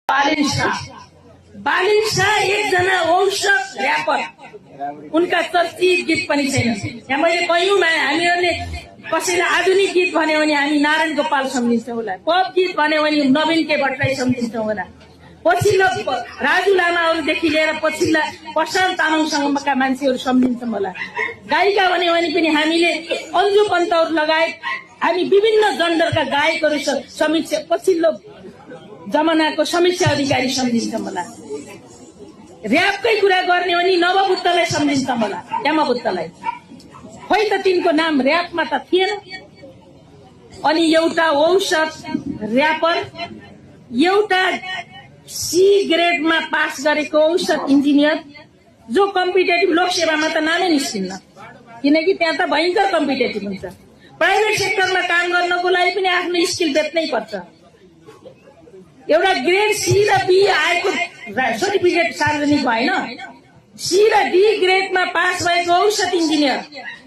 बालिन शाह एकजना औषध र्यापर, उनका चर्चित गीत पनि छैन। यहाँ मैले कयौँमा हामीहरूले कसैलाई आधुनिक गीत भन्यो भने हामी नारायण गोपाल सम्झिन्छौँ होला, पप गीत भन्यो भने नवीन के भट्टराई सम्झिन्छौँ होला, पछिल्लो राजु लामाहरूदेखि लिएर पछिल्ला प्रशान्त तामाङसँगका मान्छेहरू सम्झिन्छौँ होला। गायिका भन्यो भने पनि हामीले अन्जु पन्तहरू लगायत हामी विभिन्न जन्डरका गायकहरू समीक्षा पछिल्लो जमानाको समीक्षा अधिकारी सम्झिन्छौँ होला। र्यापकै कुरा गर्ने भने नवबुद्धलाई सम्झिन्छौँ होला, श्यामबुद्धलाई। खोइ त तिनको नाम र्यापमा त थिएन। अनि एउटा औषध र्यापर, एउटा सी ग्रेडमा पास गरेको औषध इन्जिनियर जो कम्पिटेटिभ लोकसेवामा त नामै निस्किन्न, किनकि त्यहाँ त भयङ्कर कम्पिटेटिभ हुन्छ। प्राइभेट सेक्टरमा काम गर्नको लागि पनि आफ्नो स्किल बेच्नै पर्छ। एउटा ग्रेड सी र बी आएको सर्टिफिकेट सार्वजनिक भएन, सी र डी ग्रेडमा पास भएको औषध इन्जिनियर